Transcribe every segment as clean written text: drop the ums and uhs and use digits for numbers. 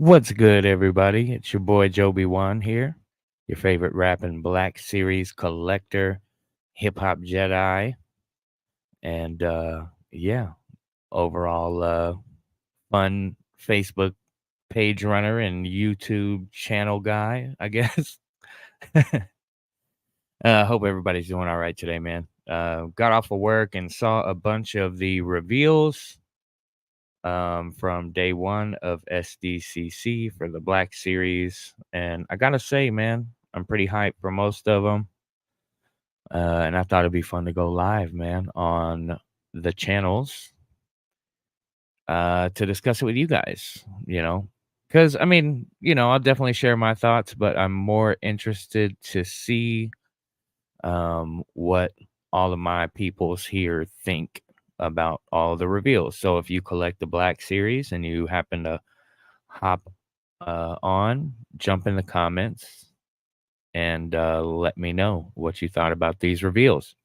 What's good, everybody? It's your boy Joby One here, your favorite rap and black series collector, hip hop Jedi, and yeah, overall fun Facebook page runner and YouTube channel guy, I guess. Hope everybody's doing all right today, man. Got off of work and saw a bunch of the reveals from day one of SDCC for the Black Series. And I gotta say, man, I'm pretty hyped for most of them. And I thought it'd be fun to go live, man, on the channels to discuss it with you guys, Because, I mean, I'll definitely share my thoughts, but I'm more interested to see what all of my peoples here think about all the reveals. So if you collect the Black Series and you happen to hop on, jump in the comments, and let me know what you thought about these reveals.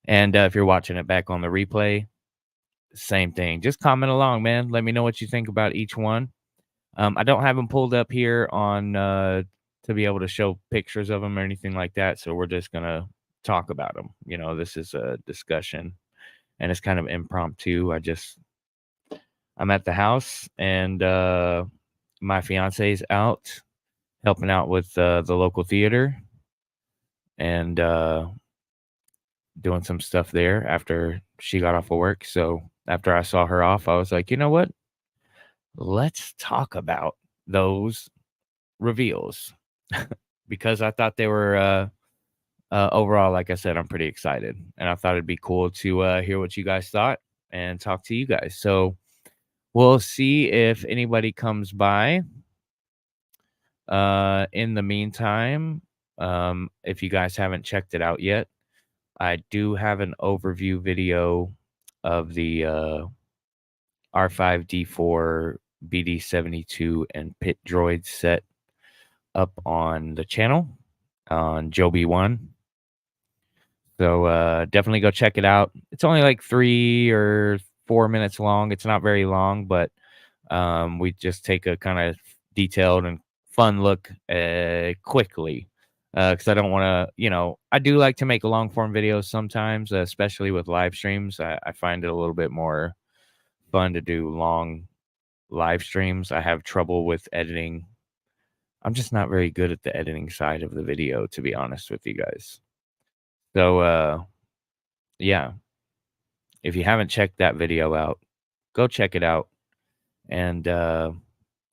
And if you're watching it back on the replay, same thing. Just comment along, man. Let me know what you think about each one. I don't have them pulled up here on to be able to show pictures of them or anything like that. So we're just gonna talk about them. This is a discussion, and it's kind of impromptu. I'm at the house, and my fiance's out helping out with the local theater and doing some stuff there after she got off of work. So after I saw her off, I was like, you know what? Let's talk about those reveals because I thought they were overall, like I said, I'm pretty excited, and I thought it'd be cool to hear what you guys thought and talk to you guys. So we'll see if anybody comes by. In the meantime, if you guys haven't checked it out yet, I do have an overview video of the R5D4 BD72 and Pit Droid set up on the channel on Joby1. So definitely go check it out. It's only like 3 or 4 minutes long. It's not very long, but we just take a kind of detailed and fun look quickly because I don't want to, I do like to make long form videos sometimes, especially with live streams. I find it a little bit more fun to do long live streams. I have trouble with editing. I'm just not very good at the editing side of the video, to be honest with you guys. So, yeah, if you haven't checked that video out, go check it out. And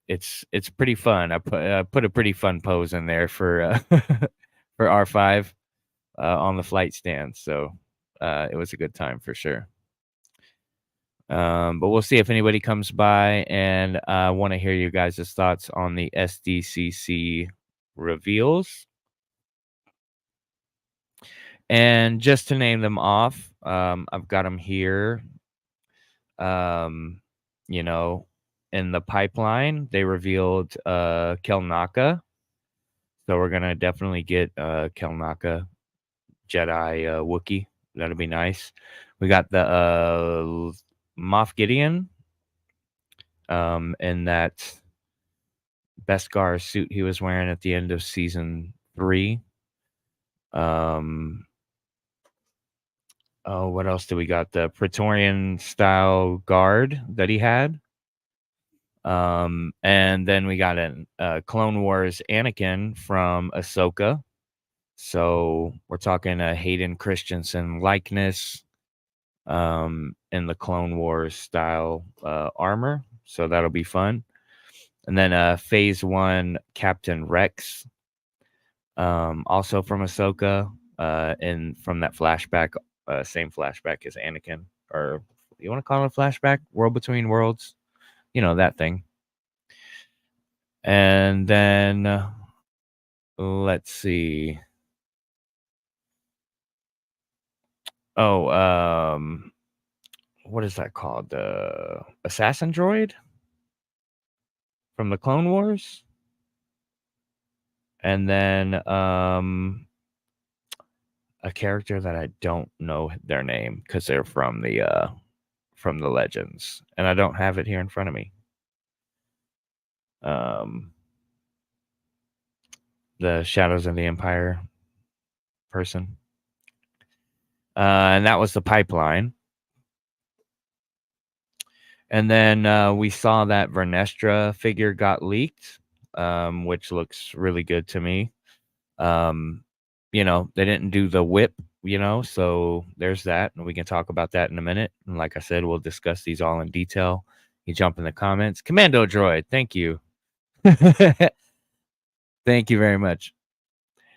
it's pretty fun. I put a pretty fun pose in there for for R5 on the flight stand. So it was a good time for sure. But we'll see if anybody comes by, and I want to hear you guys' thoughts on the SDCC reveals. And just to name them off, I've got them here. You know, in the pipeline, they revealed Kelnaka. So we're gonna definitely get Kelnaka Jedi Wookiee. That'll be nice. We got the Moff Gideon in that Beskar suit he was wearing at the end of season 3. Oh, what else do we got? The Praetorian style guard that he had. And then we got a Clone Wars Anakin from Ahsoka. So we're talking a Hayden Christensen likeness in the Clone Wars style armor. So that'll be fun. And then Phase 1 Captain Rex, also from Ahsoka, and from that flashback, same flashback as Anakin, or you want to call it a flashback? World Between Worlds, that thing. And then let's see. Oh, what is that called? The Assassin Droid from the Clone Wars. And then a character that I don't know their name because they're from the Legends, and I don't have it here in front of me. um, the Shadows of the Empire person. And that was the pipeline. And then we saw that Vernestra figure got leaked, which looks really good to me. Um, they didn't do the whip, so there's that. And we can talk about that in a minute. And like I said, we'll discuss these all in detail. You jump in the comments. Commando Droid, thank you. Thank you very much.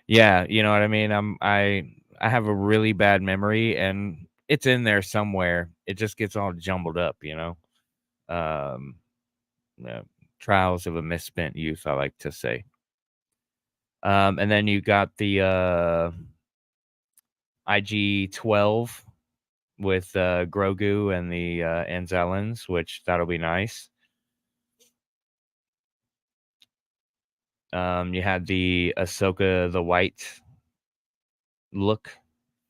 Yeah, you know what I mean? I have a really bad memory and it's in there somewhere. It just gets all jumbled up. Um, uh, Trials of a misspent youth, I like to say. And then you got the IG-12 with Grogu and the Anzellans, which that'll be nice. You had the Ahsoka the White look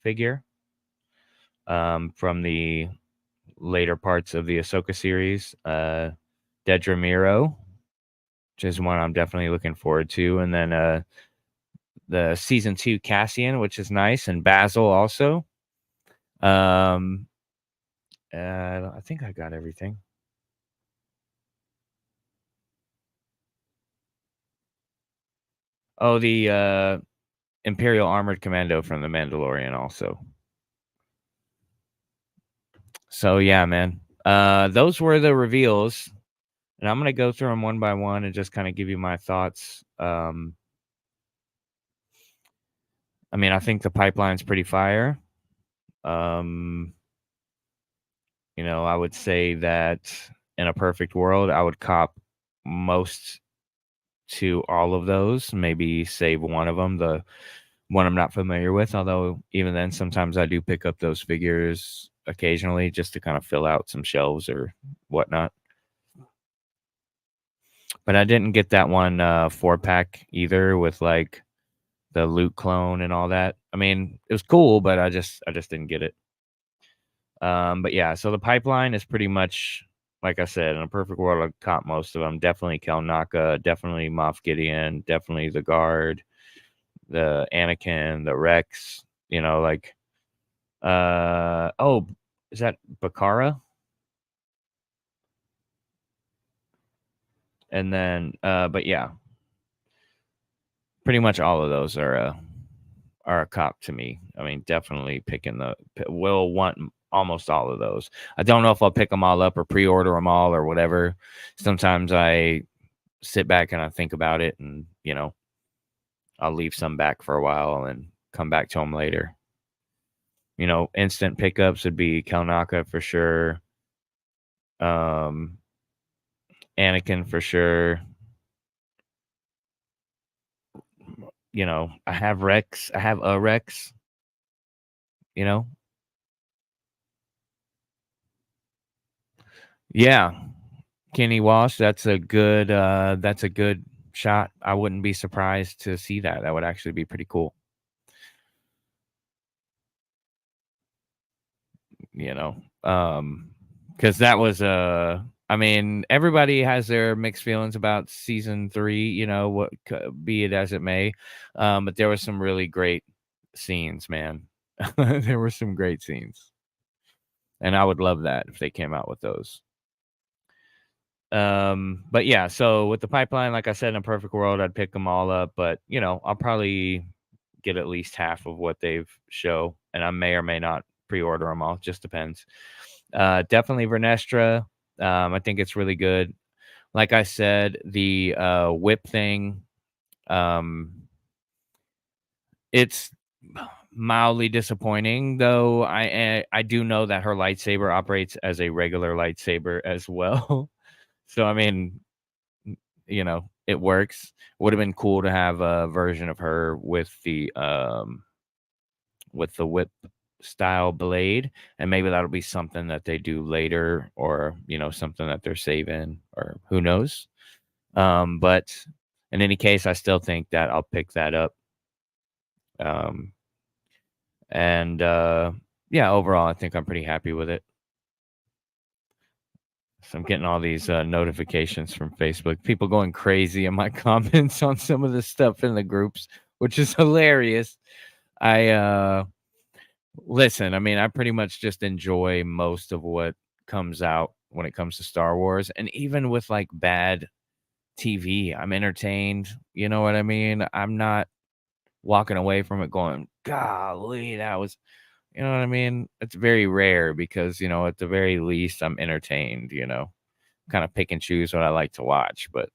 figure from the later parts of the Ahsoka series. Dedra Miro, which is one I'm definitely looking forward to. And then the season 2 Cassian, which is nice, and Basil also. I think I got everything. Oh, the Imperial Armored Commando from The Mandalorian also. So yeah, man. Those were the reveals. And I'm gonna go through them one by one and just kind of give you my thoughts. I mean, I think the pipeline's pretty fire. Um, I would say that in a perfect world, I would cop most to all of those, maybe save one of them, the one I'm not familiar with. Although even then, sometimes I do pick up those figures occasionally just to kind of fill out some shelves or whatnot. But I didn't get that one 4-pack either with like the Luke clone and all that. I mean, it was cool, but I just didn't get it. But yeah, so the pipeline is pretty much like I said, in a perfect world, I'd cop most of them. Definitely Kelnaka, definitely Moff Gideon, definitely the Guard, the Anakin, the Rex. Like oh, is that Bakara? And then but yeah, pretty much all of those are a cop to me. I mean, definitely will want almost all of those. I don't know if I'll pick them all up or pre-order them all or whatever. Sometimes I sit back and I think about it, and I'll leave some back for a while and come back to them later. Instant pickups would be Kalnaka for sure. Um, Anakin for sure. I have Rex. I have a Rex. You know, yeah. Kenny Walsh. That's a good shot. I wouldn't be surprised to see that. That would actually be pretty cool. You know, because that was I mean, everybody has their mixed feelings about season 3. Be it as it may, but there was some really great scenes, man. There were some great scenes, and I would love that if they came out with those. But yeah, so with the pipeline, like I said, in a perfect world, I'd pick them all up, but I'll probably get at least half of what they've show, and I may or may not pre-order them all. Just depends. Definitely Vernestra. I think it's really good. Like I said, the whip thing, um, it's mildly disappointing, though. I do know that her lightsaber operates as a regular lightsaber as well. So I mean, it works. Would have been cool to have a version of her with the whip style blade, and maybe that'll be something that they do later, or something that they're saving, or who knows. But in any case, I still think that I'll pick that up. um and yeah, overall I think I'm pretty happy with it. So I'm getting all these notifications from Facebook. People going crazy in my comments on some of the stuff in the groups, which is hilarious. I listen, I mean, I pretty much just enjoy most of what comes out when it comes to Star Wars, and even with like bad TV, I'm entertained. You know what I mean? I'm not walking away from it going, "Golly, that was," you know what I mean? It's very rare because, at the very least, I'm entertained, kind of pick and choose what I like to watch. But,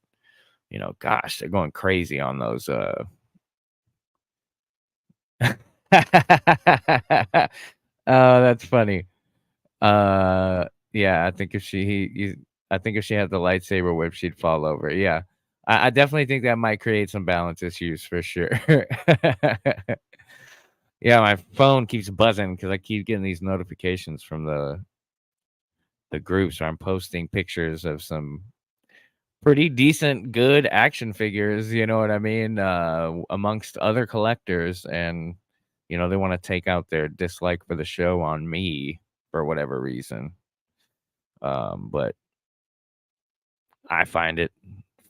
gosh, they're going crazy on those. Oh, that's funny. Yeah, I think if she had the lightsaber whip, she'd fall over. Yeah. I definitely think that might create some balance issues for sure. Yeah, my phone keeps buzzing because I keep getting these notifications from the groups where I'm posting pictures of some pretty decent, good action figures, you know what I mean, amongst other collectors, and, they wanna take out their dislike for the show on me for whatever reason, but I find it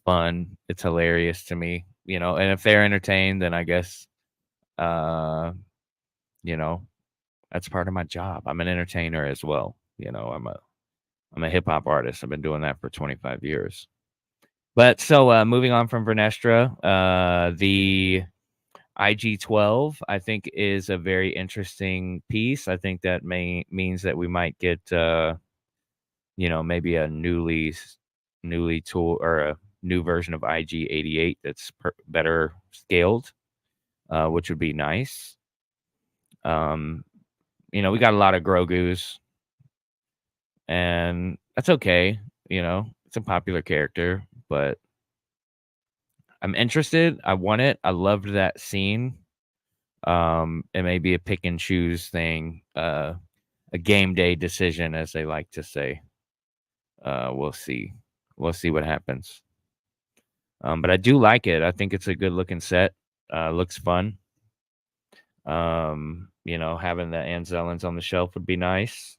fun, it's hilarious to me, and if they're entertained, then I guess, uh, you know, that's part of my job. I'm an entertainer as well, I'm a hip hop artist, I've been doing that for 25 years. But so, moving on from Vernestra, the IG-12, I think, is a very interesting piece. I think that means that we might get, maybe a newly tool or a new version of IG-88 that's better scaled, which would be nice. Um, we got a lot of Grogu's, and that's okay. It's a popular character, but I'm interested. I want it. I loved that scene. It may be a pick and choose thing, a game day decision, as they like to say. We'll see. We'll see what happens. But I do like it. I think it's a good looking set. Looks fun. Having the Anzellans on the shelf would be nice.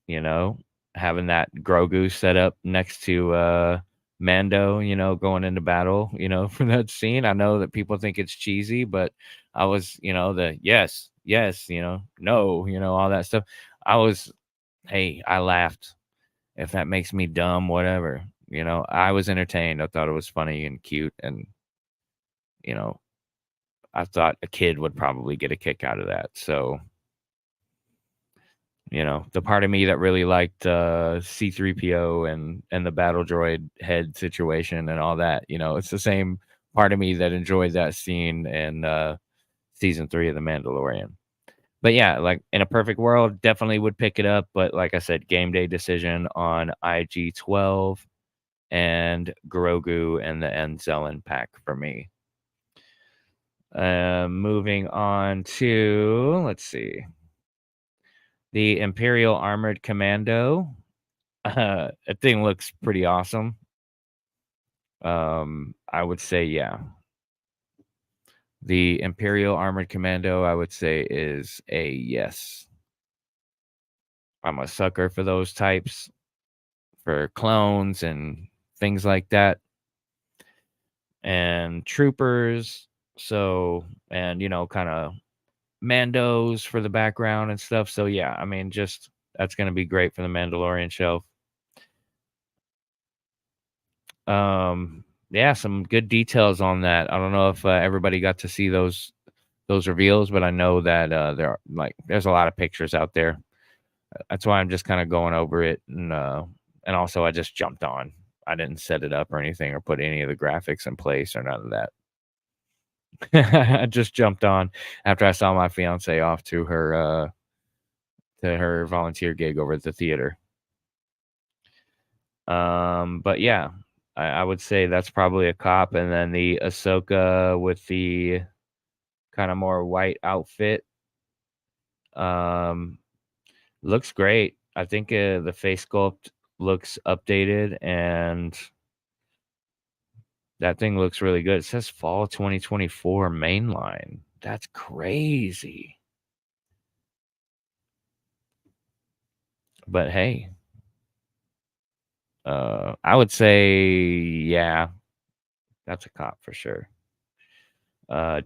You know, having that Grogu set up next to Mando, going into battle, for that scene. I know that people think it's cheesy, but I was, the yes, yes, no, all that stuff. I was, hey, I laughed. If that makes me dumb, whatever. I was entertained. I thought it was funny and cute, and you know, I thought a kid would probably get a kick out of that. So, the part of me that really liked C3PO and the battle droid head situation and all that, it's the same part of me that enjoyed that scene in season 3 of The Mandalorian. But yeah, like in a perfect world, definitely would pick it up. But like I said, game day decision on IG-12 and Grogu and the Enzellan pack for me. Moving on to, let's see, the Imperial Armored Commando. That thing looks pretty awesome. I would say, yeah. The Imperial Armored Commando, I would say, is a yes. I'm a sucker for those types, for clones and things like that, and troopers. So, and, kind of Mandos for the background and stuff. So, yeah, I mean, just that's going to be great for the Mandalorian shelf. Yeah, some good details on that. I don't know if everybody got to see those reveals, but I know that there's a lot of pictures out there. That's why I'm just kind of going over it, and also I just jumped on. I didn't set it up or anything or put any of the graphics in place or none of that. I just jumped on after I saw my fiance off to her volunteer gig over at the theater. But yeah, I would say that's probably a cop, and then the Ahsoka with the kind of more white outfit, um, looks great. I think the face sculpt looks updated, and that thing looks really good. It says fall 2024 mainline. That's crazy. But hey, I would say, yeah, that's a cop for sure.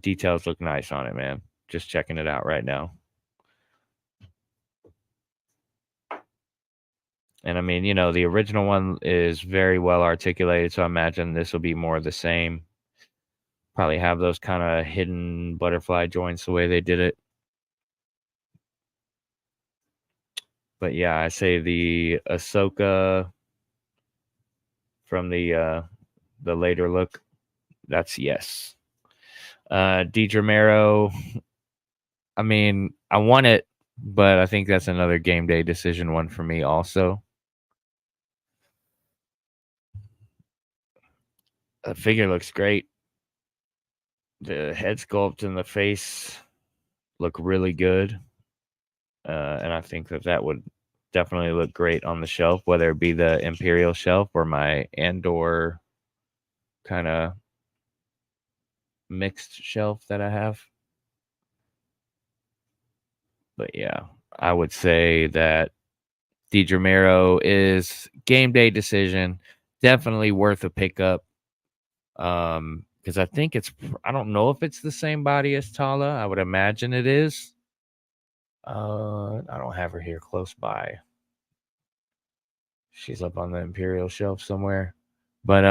Details look nice on it, man. Just checking it out right now. And I mean, the original one is very well articulated, so I imagine this will be more of the same. Probably have those kind of hidden butterfly joints the way they did it. But yeah, I say the Ahsoka from the later look. That's yes. Deidre Mero, I mean, I want it, but I think that's another game day decision one for me also. The figure looks great. The head sculpt and the face look really good. And I think that would definitely look great on the shelf, whether it be the Imperial shelf or my Andor kind of mixed shelf that I have. But yeah, I would say that Deidre Mero is game day decision. Definitely worth a pickup. Because I don't know if it's the same body as Tala. I would imagine it is. I don't have her here close by. She's up on the Imperial shelf somewhere. But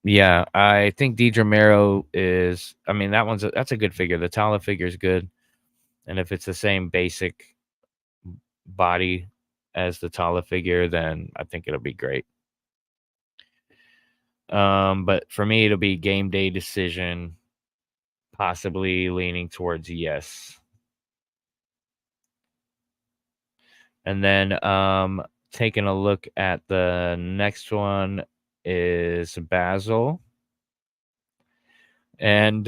yeah, I think Deidre Mero is. I mean, that's a good figure. The Tala figure is good, and if it's the same basic body as the Tala figure, then I think it'll be great. But for me, it'll be game day decision, possibly leaning towards yes. And then taking a look at the next one is Basil. And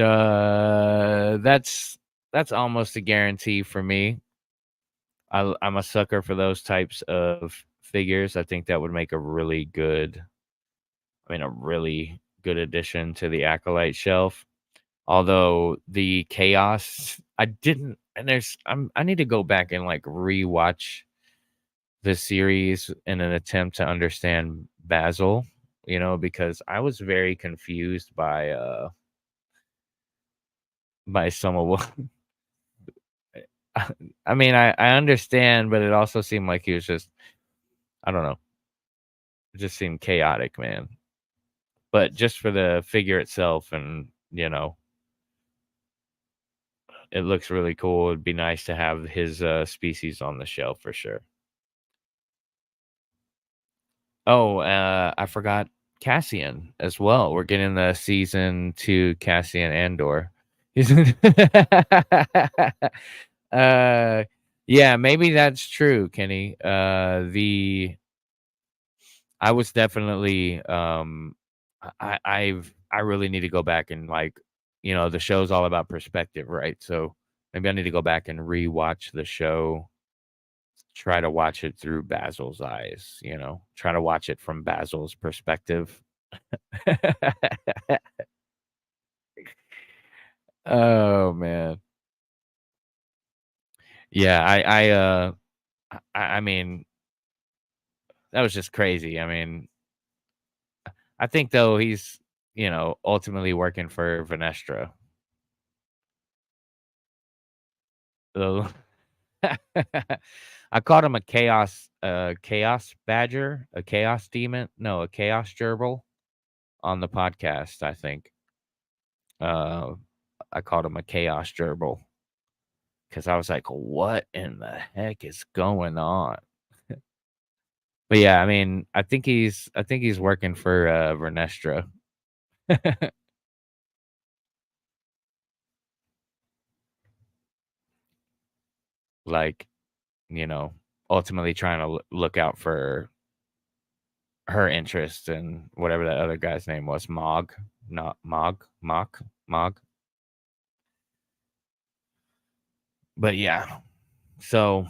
that's almost a guarantee for me. I'm a sucker for those types of figures. I think that would make a really good addition to the Acolyte shelf. Although the Chaos, I didn't, and I need to go back and like rewatch the series in an attempt to understand Basil, because I was very confused by some of what I mean, I understand, but it also seemed like he was just, I don't know, it just seemed chaotic, man. But just for the figure itself, and it looks really cool. It'd be nice to have his species on the shelf for sure. Oh, I forgot Cassian as well. We're getting the season 2 Cassian Andor. uh, yeah, maybe that's true, Kenny. I was definitely I really need to go back and like, the show's all about perspective, right? So maybe I need to go back and rewatch the show, try to watch it through Basil's eyes, try to watch it from Basil's perspective. Oh man. Yeah, I mean, that was just crazy. I mean, I think though he's, ultimately working for Vanestra. So I called him a chaos badger, a chaos demon, no, a chaos gerbil on the podcast, I think. Uh, I called him a chaos gerbil because I was like, what in the heck is going on? But yeah, I mean, I think he's working for Vernestra. Like, you know, ultimately trying to look out for her interest and whatever that other guy's name was, Mog, not Mog, Mock, Mog. But yeah, so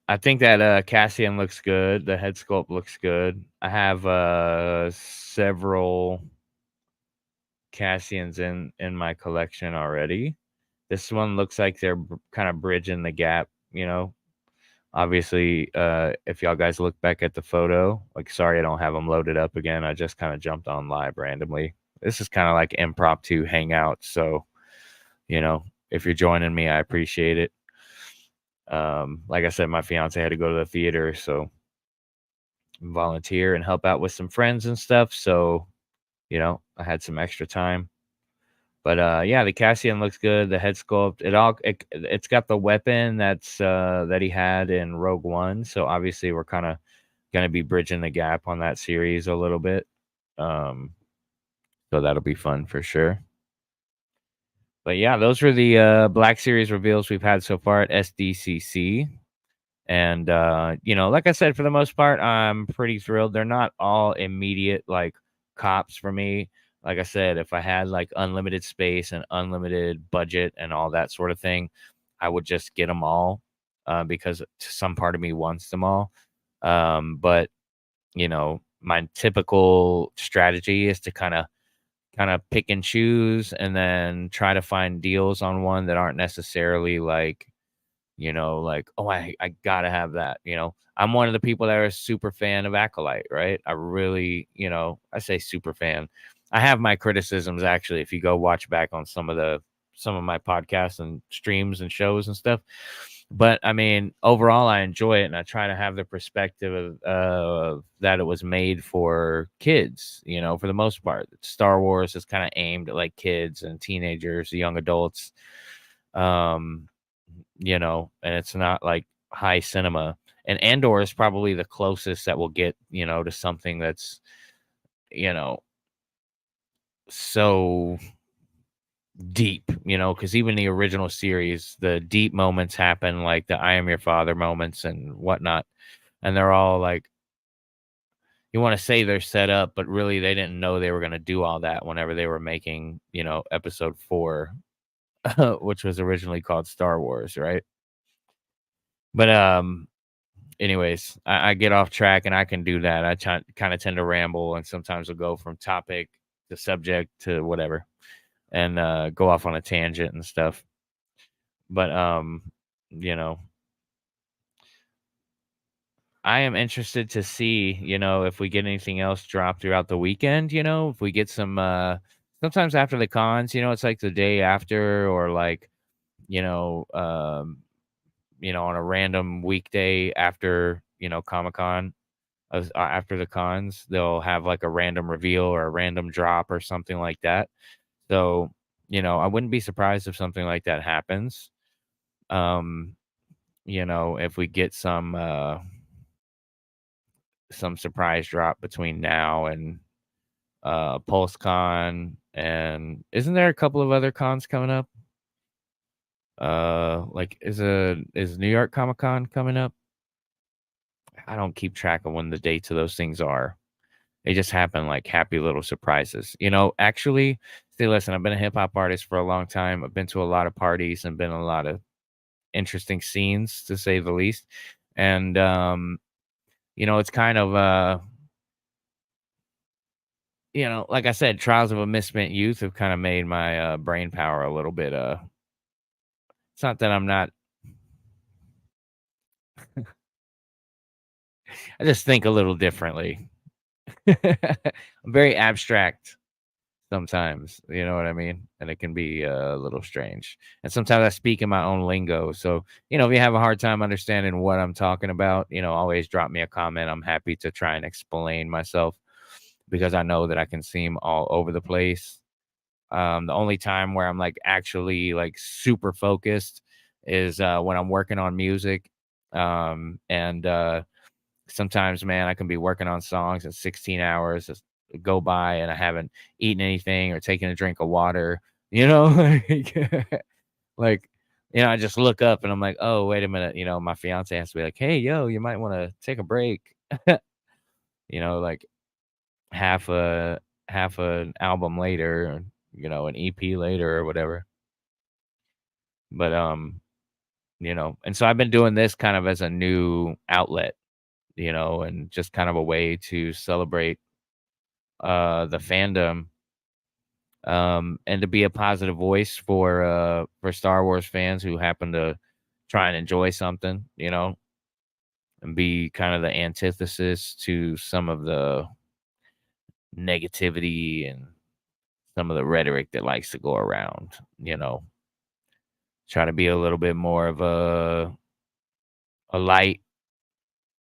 I think that Cassian looks good. The head sculpt looks good. I have several Cassians in my collection already. This one looks like they're kind of bridging the gap, Obviously, if y'all guys look back at the photo, like, sorry, I don't have them loaded up again. I just kind of jumped on live randomly. This is kind of like impromptu hangout. So, if you're joining me, I appreciate it. Like I said, my fiance had to go to the theater, so volunteer and help out with some friends and stuff. So, I had some extra time. But yeah, the Cassian looks good. The head sculpt, it's got the weapon that he had in Rogue One. So obviously we're kind of gonna be bridging the gap on that series a little bit. Um, so that'll be fun for sure. But yeah, those were the Black Series reveals we've had so far at SDCC. And like I said, for the most part, I'm pretty thrilled. They're not all immediate like cops for me. Like I said, if I had like unlimited space and unlimited budget and all that sort of thing, I would just get them all, because some part of me wants them all. But my typical strategy is to kind of pick and choose and then try to find deals on one that aren't necessarily like, like, oh, I gotta have that. I'm one of the people that are a super fan of Acolyte, right? I really, I say super fan. I have my criticisms actually. If you go watch back on some of my podcasts and streams and shows and stuff, but I mean, overall, I enjoy it, and I try to have the perspective of that it was made for kids. For the most part, Star Wars is kind of aimed at like kids and teenagers, young adults. Um, and it's not like high cinema. And Andor is probably the closest that we'll get, to something that's, you know, so deep, because even the original series, the deep moments happen, like the I am your father moments and whatnot. And they're all like, you want to say they're set up, but really they didn't know they were going to do all that whenever they were making, episode 4, which was originally called Star Wars, right? But anyways, I get off track and I can do that. I kind of tend to ramble and sometimes I'll go from topic to subject to whatever and go off on a tangent and stuff. But you know, I am interested to see, if we get anything else dropped throughout the weekend, if we get some sometimes after the cons, it's like the day after or like, you know, um, on a random weekday after, Comic-Con. After the cons, they'll have like a random reveal or a random drop or something like that. So, I wouldn't be surprised if something like that happens. Um, if we get some surprise drop between now and PulseCon, and isn't there a couple of other cons coming up? Like is New York Comic Con coming up? I don't keep track of when the dates of those things are. They just happen like happy little surprises. Actually, see, listen, I've been a hip hop artist for a long time. I've been to a lot of parties and been in a lot of interesting scenes, to say the least. And it's kind of like I said, trials of a misspent youth have kind of made my brain power a little bit. It's not that I'm not. I just think a little differently. I'm very abstract sometimes, you know what I mean? And it can be a little strange. And sometimes I speak in my own lingo. So, if you have a hard time understanding what I'm talking about, always drop me a comment. I'm happy to try and explain myself because I know that I can seem all over the place. The only time where I'm like actually like super focused is when I'm working on music. And sometimes, man, I can be working on songs and 16 hours just go by and I haven't eaten anything or taken a drink of water, like, like, I just look up and I'm like, oh, wait a minute. My fiance has to be like, hey, yo, you might want to take a break, like half a half an album later, an EP later or whatever. But and so I've been doing this kind of as a new outlet, and just kind of a way to celebrate the fandom, and to be a positive voice for Star Wars fans who happen to try and enjoy something. and be kind of the antithesis to some of the negativity and some of the rhetoric that likes to go around, you know. Try to be a little bit more of a light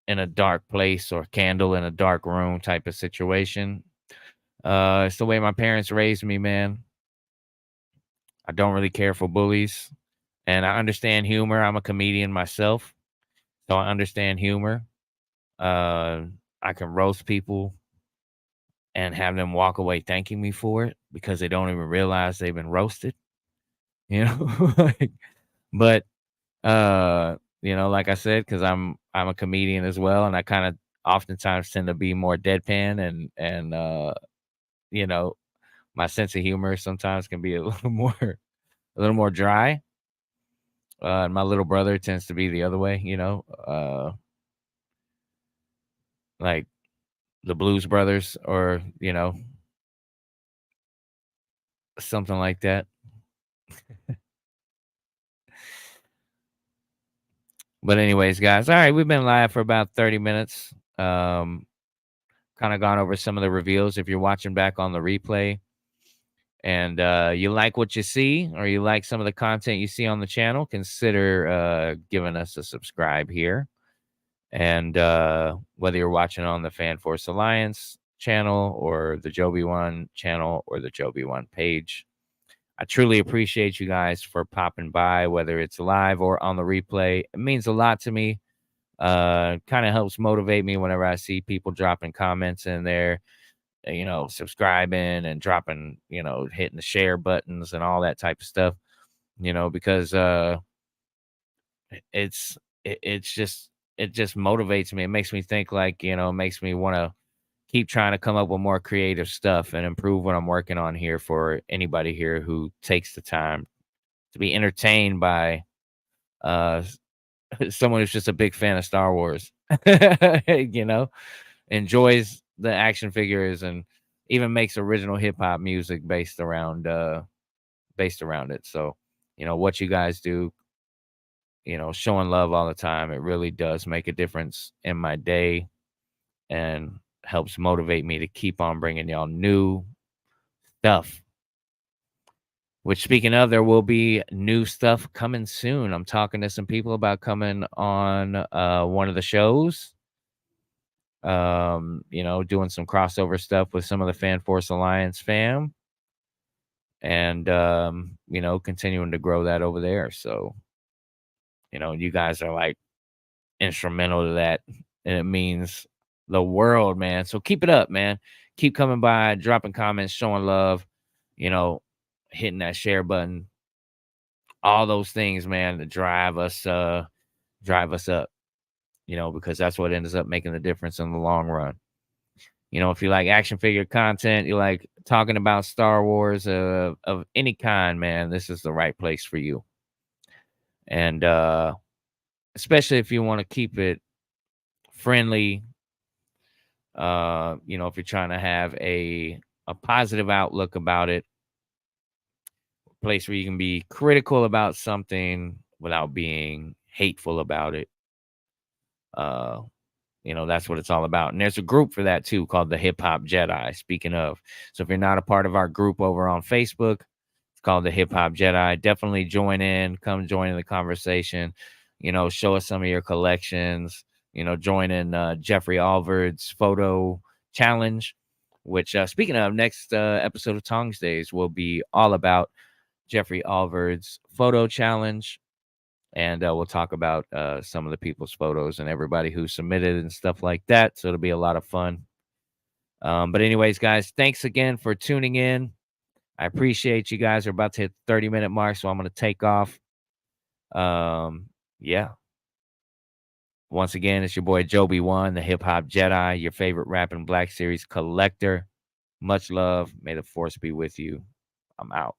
in a dark place or candle in a dark room type of situation. It's the way my parents raised me, man. I don't really care for bullies, and I understand humor. I'm a comedian myself, so I understand humor. Uh, I can roast people and have them walk away thanking me for it because they don't even realize they've been roasted, you know? Like, but, you know, like I said, because I'm a comedian as well, and I kinda oftentimes tend to be more deadpan and, you know, my sense of humor sometimes can be a little more dry. And my little brother tends to be the other way, you know, like the Blues Brothers or, you know, something like that. But anyways, guys, all right, we've been live for about 30 minutes. Kind of gone over some of the reveals. If you're watching back on the replay and you like what you see or you like some of the content you see on the channel, consider giving us a subscribe here. And whether you're watching on the Fan Force Alliance channel or the Joby One channel or the Joby One page, I truly appreciate you guys for popping by, whether it's live or on the replay. It means a lot to me. Kind of helps motivate me whenever I see people dropping comments in there, you know, subscribing and dropping, you know, hitting the share buttons and all that type of stuff, you know, because it's it's just it just motivates me. It makes me think like, you know, makes me want to keep trying to come up with more creative stuff and improve what I'm working on here for anybody here who takes the time to be entertained by uh someone who's just a big fan of Star Wars. You know, enjoys the action figures and even makes original hip hop music based around it. So, you know, what you guys do, you know, showing love all the time, it really does make a difference in my day and helps motivate me to keep on bringing y'all new stuff. Which, speaking of, there will be new stuff coming soon. I'm talking to some people about coming on one of the shows. You know, doing some crossover stuff with some of the Fan Force Alliance fam, and you know, continuing to grow that over there. So, you know, you guys are like instrumental to that, and it means the world, man. So keep it up, man. Keep coming by, dropping comments, showing love, you know, hitting that share button, all those things, man, to drive us up, you know, because that's what ends up making the difference in the long run. You know, if you like action figure content, you like talking about Star Wars of any kind, man, this is the right place for you. And especially if you want to keep it friendly, you know, if you're trying to have a positive outlook about it, a place where you can be critical about something without being hateful about it. Uh, you know, that's what it's all about. And there's a group for that too called the Hip Hop Jedi. Speaking of, so if you're not a part of our group over on Facebook, it's called the Hip Hop Jedi. Definitely join in, come join in the conversation. You know, show us some of your collections. You know, join in Jeffrey Alvord's photo challenge, which speaking of, next episode of Tongs Days will be all about Jeffrey Alvord's photo challenge. And we'll talk about some of the people's photos and everybody who submitted and stuff like that. So it'll be a lot of fun. But anyways, guys, thanks again for tuning in. I appreciate you guys. We're about to hit the 30-minute mark, so I'm going to take off. Yeah. Once again, it's your boy Joby One, the Hip Hop Jedi, your favorite Rap and Black Series collector. Much love. May the force be with you. I'm out.